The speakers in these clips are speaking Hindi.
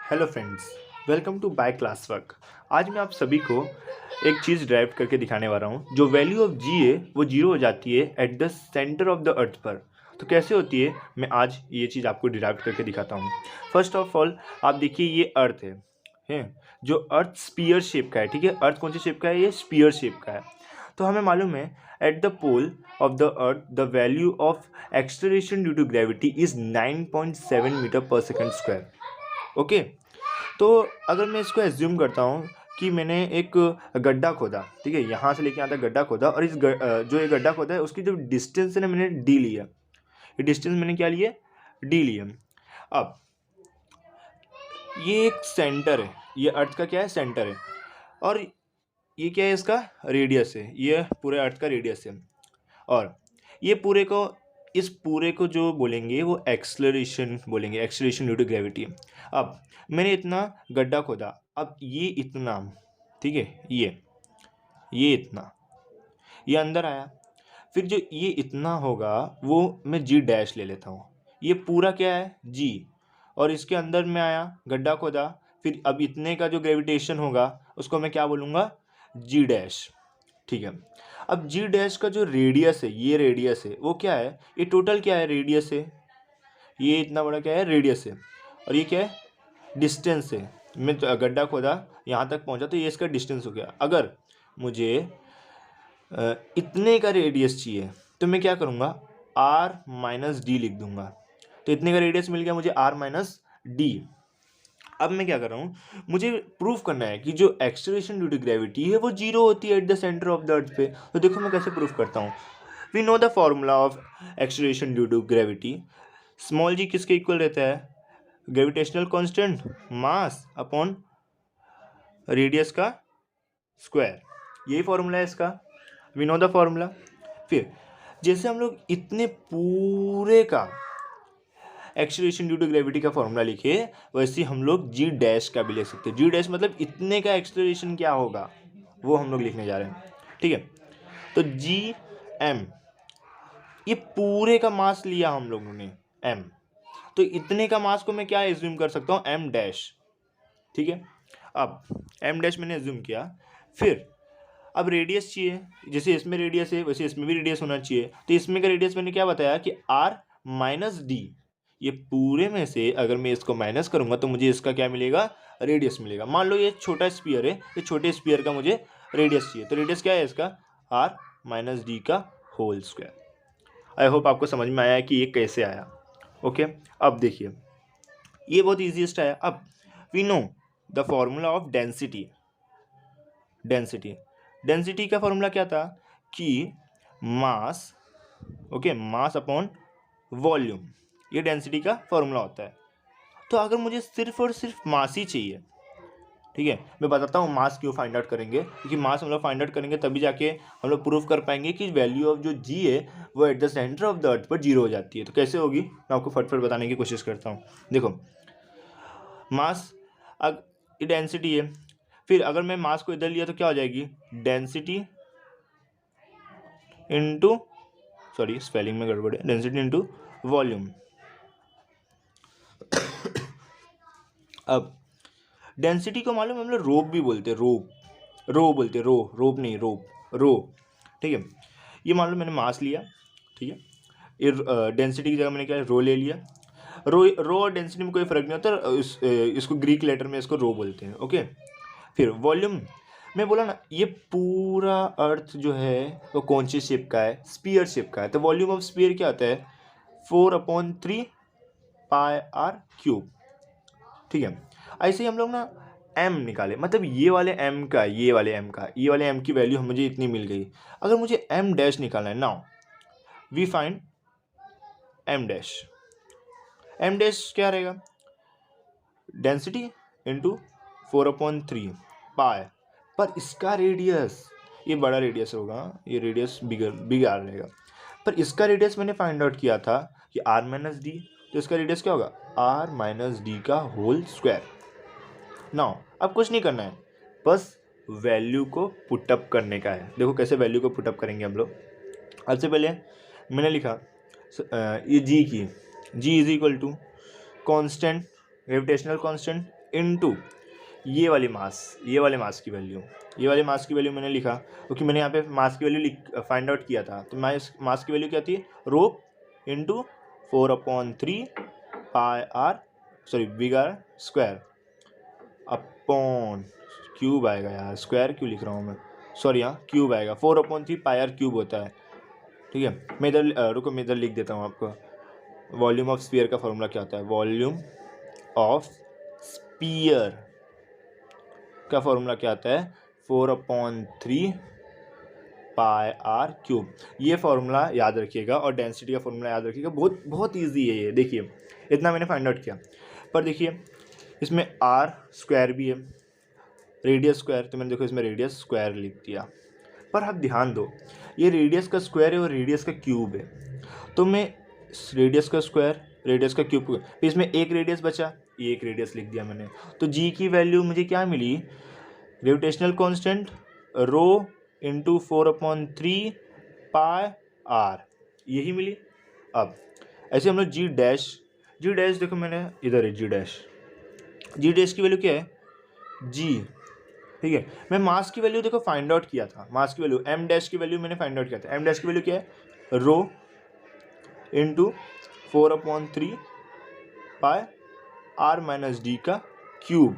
Hello friends, welcome to by class work. आज मैं आप सभी को एक चीज़ ड्राइव करके दिखाने वाला हूँ। जो वैल्यू ऑफ जी है वो जीरो हो जाती है at the centre of the अर्थ पर। तो कैसे होती है, मैं आज ये चीज़ आपको डिराइव करके दिखाता हूँ। फर्स्ट ऑफ ऑल आप देखिए, ये अर्थ है जो अर्थ स्पीयर शेप का है। ठीक है, अर्थ कौन सी शेप का है? ये स्पीयर शेप का है। तो हमें मालूम है at the pole of the earth the value of acceleration due to gravity is 9.7 metre per second square. Okay, तो अगर मैं इसको एज्यूम करता हूँ कि मैंने एक गड्ढा खोदा, ठीक है, यहाँ से लेके यहाँ तक गड्ढा खोदा, और जो ये गड्ढा खोदा है उसकी जो डिस्टेंस है ना, मैंने डी लिया। ये डिस्टेंस मैंने क्या लिया? डी लिया। अब ये एक सेंटर है, ये अर्थ का क्या है? सेंटर है। और ये क्या है? इसका रेडियस है। ये पूरे अर्थ का रेडियस है। और ये पूरे को, इस पूरे को जो बोलेंगे वो एक्सेलरेशन बोलेंगे, एक्सेलरेशन ड्यू टू ग्रेविटी। अब मैंने इतना गड्ढा खोदा, अब ये इतना, ठीक है, ये इतना, ये अंदर आया। फिर जो ये इतना होगा वो मैं जी डैश ले लेता हूँ। ये पूरा क्या है? जी। और इसके अंदर में आया, गड्ढा खोदा, फिर अब इतने का जो ग्रेविटेशन होगा उसको मैं क्या बोलूँगा? जी डैश। ठीक है, अब जी डैश का जो रेडियस है, ये रेडियस है, वो क्या है? ये टोटल क्या है? रेडियस है। ये इतना बड़ा क्या है? रेडियस है। और ये क्या है? डिस्टेंस है। मैं तो गड्ढा खोदा, यहाँ तक पहुँचा, तो ये इसका डिस्टेंस हो गया। अगर मुझे इतने का रेडियस चाहिए तो मैं क्या करूँगा? आर माइनस डी लिख दूंगा। तो इतने का रेडियस मिल गया मुझे, आर माइनस डी। अब मैं क्या कर रहा हूँ? मुझे प्रूफ करना है कि जो एक्सेलरेशन ड्यू टू ग्रेविटी है वो जीरो होती है at the centre of the earth पे। तो देखो मैं कैसे प्रूफ करता हूँ। We know the formula of acceleration due to gravity. Small g किसके इक्वल रहता है? Gravitational constant, mass upon radius का स्क्वायर। यही फॉर्मूला है इसका। We know the formula. फिर जैसे हम लोग इतने पूरे का एक्सेलरेशन ड्यू टू ग्रेविटी का फॉर्मूला लिखे, वैसे हम लोग जी डैश का भी लिख सकते हैं। जी डैश मतलब इतने का एक्सेलरेशन क्या होगा वो हम लोग लिखने जा रहे हैं। ठीक है, तो जी एम, ये पूरे का मास लिया हम लोगों ने, एम। तो इतने का मास को मैं क्या एज्यूम कर सकता हूँ? M dash. ठीक है, अब एम डैश मैंने एज्यूम किया। फिर अब रेडियस चाहिए, जैसे इसमें रेडियस है वैसे इसमें भी रेडियस होना चाहिए। तो इसमें का रेडियस मैंने क्या बताया कि आर माइनस डी। ये पूरे में से अगर मैं इसको माइनस करूंगा तो मुझे इसका क्या मिलेगा? रेडियस मिलेगा। मान लो ये छोटा स्फीयर है, ये छोटे स्फीयर का मुझे रेडियस चाहिए, तो रेडियस क्या है इसका? आर माइनस डी का होल स्क्वायर। आई होप आपको समझ में आया है कि ये कैसे आया। ओके, अब देखिए, ये बहुत ईजीएस्ट आया। अब we know the formula of density. Density का फॉर्मूला क्या था? कि mass, okay, mass upon volume, ये डेंसिटी का फॉर्मूला होता है। तो अगर मुझे सिर्फ और सिर्फ मास ही चाहिए, ठीक है, मैं बताता हूँ मास क्यों फाइंड आउट करेंगे। क्योंकि मास हम लोग फाइंड आउट करेंगे तभी जाके हम लोग प्रूव कर पाएंगे कि वैल्यू ऑफ जो जी है वो eight the centre of the अर्थ पर जीरो हो जाती है। तो कैसे होगी मैं आपको फटफट बताने की कोशिश करता हूँ। देखो, मास, ये डेंसिटी है। फिर अगर मैं मास को इधर लिया तो क्या हो जाएगी? डेंसिटी इंटू, सॉरी स्पेलिंग में गड़बड़ है, डेंसिटी इंटू वॉल्यूम। अब डेंसिटी को मालूम हम लोग रोप भी बोलते हैं, रो बोलते हैं, रोप नहीं, रो। ठीक है, ये मान लो मैंने मास लिया, ठीक है, ये डेंसिटी की जगह मैंने क्या रो ले लिया। रो और डेंसिटी में कोई फर्क नहीं होता, इसको ग्रीक लेटर में इसको रो बोलते हैं। ओके, फिर वॉल्यूम, मैं बोला ना ये पूरा अर्थ जो है वो कौन सी शेप का है? स्पीयर शेप का है। तो वॉल्यूम ऑफ स्पीयर क्या होता है? 4/3 पाई आर क्यूब। ठीक है, ऐसे ही हम लोग ना एम निकाले, मतलब ये वाले एम का, ये वाले एम की वैल्यू मुझे इतनी मिल गई। अगर मुझे एम डैश निकालना है, now we find M dash. M dash क्या रहेगा? डेंसिटी इंटू 4/3 पाई, पर इसका रेडियस, ये बड़ा रेडियस होगा, ये रेडियस बिगर रहेगा। पर इसका रेडियस मैंने फाइंड आउट किया था कि आर माइनस डी, तो इसका रेडियस क्या होगा? आर माइनस डी का होल स्क्वायर। नाउ अब कुछ नहीं करना है, बस वैल्यू को पुटअप करने का है। देखो कैसे वैल्यू को पुटअप करेंगे हम लोग। सबसे पहले मैंने लिखा ये जी की, G is equal to constant, gravitational constant into ये वाले मास की वैल्यू, ये वाले मास की वैल्यू मैंने लिखा क्योंकि मैंने यहाँ पे मास की वैल्यू फाइंड आउट किया था। तो मास की वैल्यू क्या थी, rho into 4/3 pi r big r square upon cube आएगा यार, स्क्वायर क्यों लिख रहा हूँ मैं, सॉरी यहाँ क्यूब आएगा, 4/3 पाई आर क्यूब होता है। ठीक है, मैं इधर रुको, मैं इधर लिख देता हूँ आपको। वॉल्यूम ऑफ स्फीयर का फॉर्मूला क्या होता है, वॉल्यूम ऑफ स्फीयर का फॉर्मूला क्या आता है, 4/3 पाई आर क्यूब। ये फॉर्मूला याद रखिएगा और डेंसिटी का फॉर्मूला याद रखिएगा, बहुत बहुत ईजी है ये। देखिए इतना मैंने फाइंड आउट किया, पर देखिए इसमें आर स्क्वायर भी है, रेडियस स्क्वायर, तो मैंने देखो इसमें रेडियस स्क्वायर लिख दिया। पर आप ध्यान दो, ये रेडियस का स्क्वायर है और रेडियस का क्यूब है, तो मैं रेडियस का स्क्वायर रेडियस का क्यूब, फिर इसमें एक रेडियस बचा, ये एक रेडियस लिख दिया मैंने। तो जी की वैल्यू मुझे क्या मिली, gravitational constant rho into 4/3 pi r, यही मिली। अब ऐसे हम लोग जी डैश देखो मैंने इधर है, जी डैश की वैल्यू क्या है, जी। ठीक है, मैं मास की वैल्यू देखो फाइंड आउट किया था, मास की वैल्यू एम डैश की वैल्यू मैंने फाइंड आउट किया था। एम डैश की वैल्यू क्या है, rho into 4/3 pi are minus D का क्यूब।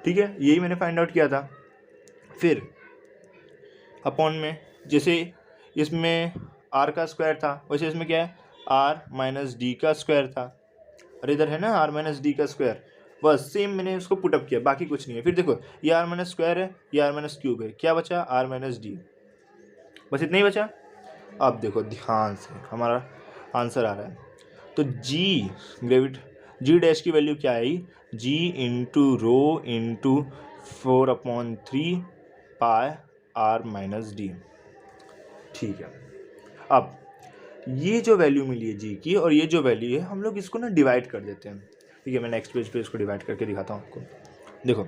ठीक है, यही मैंने फाइंड आउट किया था। फिर अपॉन में, जैसे इसमें आर का स्क्वायर था वैसे इसमें क्या है, आर माइनस डी का स्क्वायर था, और इधर है ना आर माइनस डी का स्क्वायर, बस सेम मैंने उसको पुटअप किया, बाकी कुछ नहीं है। फिर देखो ये आर माइनस स्क्वायर है, ये आर माइनस क्यूब है, क्या बचा, आर माइनस डी, बस इतना ही बचा। अब देखो ध्यान से हमारा आंसर आ रहा है, तो जी डैश की वैल्यू क्या आई, g into rho into 4/3 pi are minus d. ठीक है, अब ये जो वैल्यू मिली है जी की और ये जो वैल्यू है, हम लोग इसको ना डिवाइड कर देते हैं। ठीक है, मैं नेक्स्ट पेज पे इसको डिवाइड करके दिखाता हूँ आपको। देखो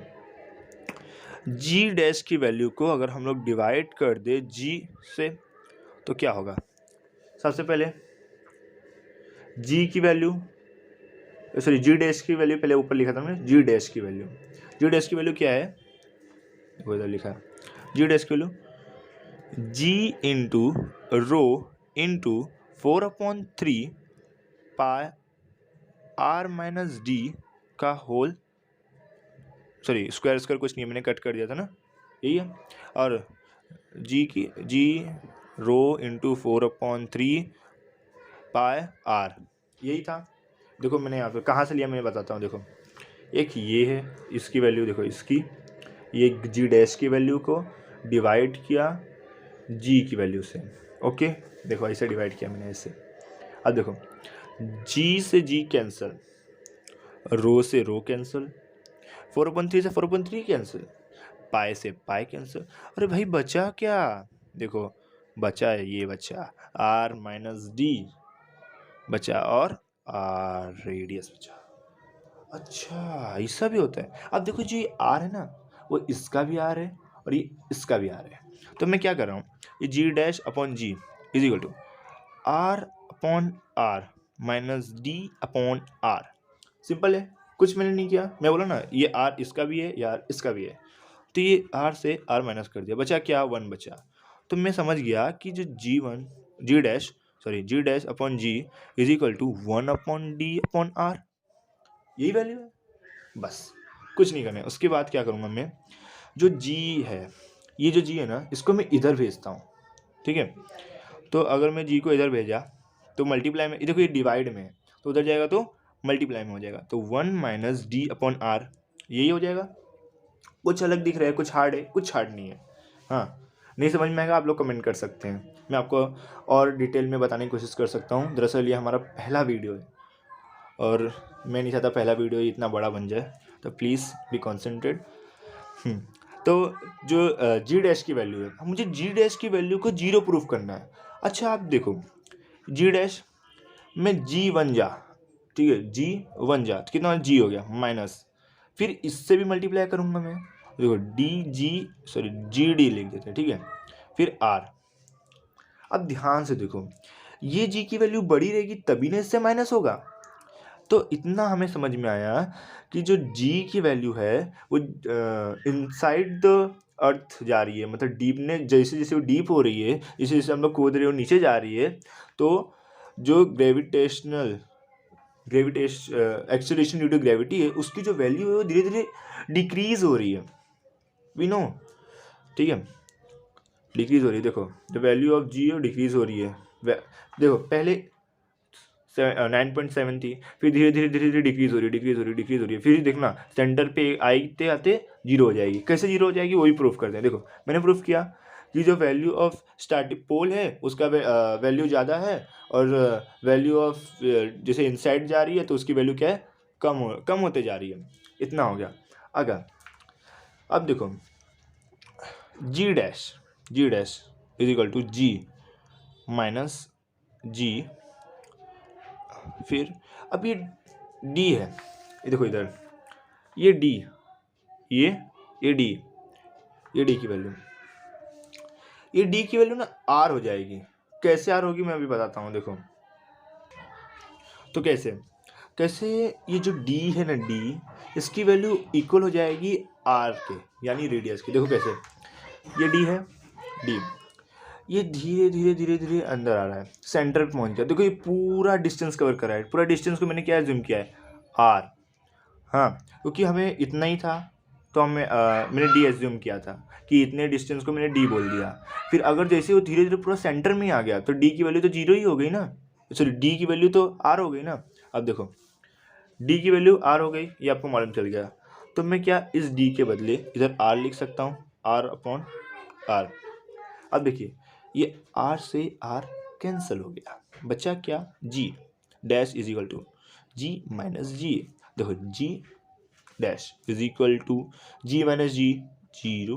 जी डैश की वैल्यू को अगर हम लोग डिवाइड कर दे जी से तो क्या होगा, सबसे पहले जी की वैल्यू, सॉरी जी डैश की वैल्यू पहले ऊपर लिखा था मैंने, जी डैश की वैल्यू क्या है, वो इधर लिखा है, जी डैश की value G into rho into 4/3 pi are minus D का होल, सॉरी स्क्वायर कुछ नहीं है, मैंने कट कर दिया था ना, यही है। और जी रो इंटू 4/3 पाई आर, यही था। देखो मैंने यहाँ पे कहाँ से लिया मैं बताता हूँ। देखो एक ये है, इसकी वैल्यू देखो, इसकी ये जी डैश की वैल्यू को डिवाइड किया जी की वैल्यू से, ओके। देखो ऐसे डिवाइड किया मैंने ऐसे। अब देखो जी से जी कैंसिल, रो से रो कैंसिल, 4/3 से 4/3 कैंसिल, पाई से पाई कैंसिल, अरे भाई बचा क्या, देखो बचा है, ये बचा आर माइनस डी बचा और आर रेडियस बचा। अच्छा ऐसा भी होता है। अब देखो जो ये आर है ना, वो इसका भी आर है और ये इसका भी आर है, तो मैं क्या कर रहा हूँ, ये g dash upon g is equal to r upon r minus d upon r, simple है, कुछ मैंने नहीं किया। मैं बोला ना ये आर इसका भी है, यार इसका भी है, तो ये आर से आर माइनस कर दिया, बचा क्या, 1 बचा। तो मैं समझ गया कि जो g dash upon g is equal to 1/d/r, यही वैल्यू है, बस कुछ नहीं करना है। उसके बाद क्या करूँगा मैं, जो जी है, ये जो जी है ना, इसको मैं इधर भेजता हूँ। ठीक है, तो अगर मैं जी को इधर भेजा तो मल्टीप्लाई में, देखो ये डिवाइड में है तो उधर जाएगा तो मल्टीप्लाई में हो जाएगा, तो 1 - d/r यही हो जाएगा। कुछ अलग दिख रहा है, कुछ हार्ड है, कुछ हार्ड नहीं है। हाँ, नहीं समझ में आएगा आप लोग कमेंट कर सकते हैं, मैं आपको और डिटेल में बताने की कोशिश कर सकता हूँ। दरअसल ये हमारा पहला वीडियो है और मैं नहीं चाहता पहला वीडियो इतना बड़ा बन जाए, तो प्लीज़ बी कॉन्सेंट्रेट। तो जो जी डैश की वैल्यू है, मुझे जी डैश की वैल्यू को 0 प्रूफ करना है। अच्छा आप देखो जी डैश में जी वन जा, ठीक है, जी वन जा तो कितना जी हो गया माइनस, फिर इससे भी मल्टीप्लाई करूँगा मैं, देखो जी डी लिख देते हैं, ठीक है, फिर आर। अब ध्यान से देखो ये जी की वैल्यू बड़ी रहेगी तभी ना इससे माइनस होगा, तो इतना हमें समझ में आया कि जो जी की वैल्यू है वो इनसाइड द अर्थ जा रही है, मतलब डीप ने जैसे जैसे वो डीप हो रही है, जैसे जैसे हम लोग कूद रहे हो नीचे जा रही है, तो जो एक्सेलरेशन ड्यू टू ग्रेविटी है उसकी जो वैल्यू है वो धीरे धीरे डिक्रीज हो रही है, वी नो, ठीक है, डिक्रीज हो रही है। देखो the value of G decrease हो रही है, देखो पहले 9.7 थी, फिर धीरे धीरे धीरे धीरे डिक्रीज हो रही है, फिर देखना सेंटर पे आते आते जीरो हो जाएगी। कैसे जीरो हो जाएगी वही प्रूफ करते हैं। देखो मैंने प्रूफ किया कि जो वैल्यू ऑफ स्टार्टिंग पोल है उसका वैल्यू ज़्यादा है, और वैल्यू ऑफ जैसे इनसाइड जा रही है तो उसकी वैल्यू क्या है, कम होते जा रही है। इतना हो गया। अगर अब देखो g dash is equal to g minus g, फिर अब ये डी है, ये देखो इधर ये डी, ये डी की वैल्यू, ये डी की वैल्यू ना आर हो जाएगी। कैसे आर होगी मैं अभी बताता हूँ। देखो तो कैसे ये जो डी है ना, डी इसकी वैल्यू इक्वल हो जाएगी आर के, यानी रेडियस की। देखो कैसे, ये डी है, डी ये धीरे धीरे धीरे धीरे अंदर आ रहा है, सेंटर पे पहुंच गया। देखो ये पूरा डिस्टेंस कवर कर रहा है, पूरा डिस्टेंस को मैंने क्या ज्यूम किया है, आर। हाँ, क्योंकि हमें इतना ही था तो मैंने डी एज्यूम किया था कि इतने डिस्टेंस को मैंने डी बोल दिया। फिर अगर जैसे वो धीरे धीरे पूरा सेंटर में आ गया तो डी की वैल्यू तो जीरो ही हो गई ना, सॉरी डी की वैल्यू तो आर हो गई ना। अब देखो डी की वैल्यू आर हो गई, ये आपको मालूम चल गया। तो मैं क्या इस डी के बदले इधर आर लिख सकता हूँ, आर अपॉन आर। अब देखिए ये आर से आर कैंसिल हो गया, बचा क्या, g dash is equal to g minus g. देखो g dash is equal to g minus g, zero.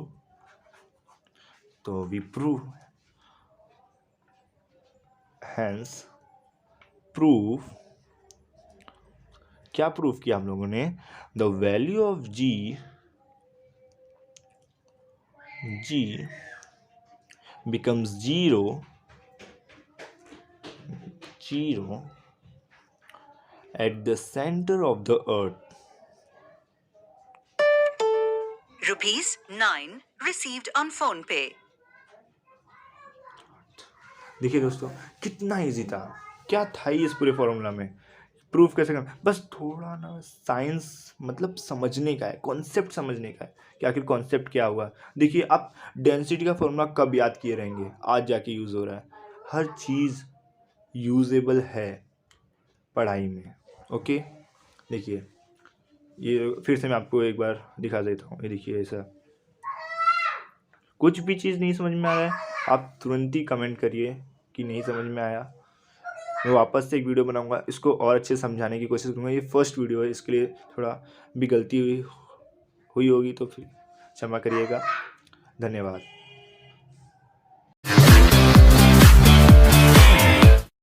तो वी प्रूव, हैंस प्रूफ, क्या प्रूफ किया हम लोगों ने, the value of g becomes zero at the center of the earth. ₹9 received on PhonePe. देखिए दोस्तों कितना इजी था, क्या था इस पूरे फॉर्मूला में, प्रूफ कैसे करना, बस थोड़ा ना साइंस मतलब समझने का है, कॉन्सेप्ट समझने का है कि आखिर कॉन्सेप्ट क्या हुआ। देखिए आप डेंसिटी का फॉर्मूला कब याद किए रहेंगे, आज जाके यूज़ हो रहा है, हर चीज़ यूजेबल है पढ़ाई में। ओके देखिए ये फिर से मैं आपको एक बार दिखा देता हूँ, ये देखिए ऐसा कुछ भी चीज़ नहीं समझ में आ रहा है आप तुरंत ही कमेंट करिए कि नहीं समझ में आया, मैं वापस से एक वीडियो बनाऊंगा, इसको और अच्छे से समझाने की कोशिश करूँगा। ये फर्स्ट वीडियो है, इसके लिए थोड़ा भी गलती हुई होगी तो फिर क्षमा करिएगा। धन्यवाद।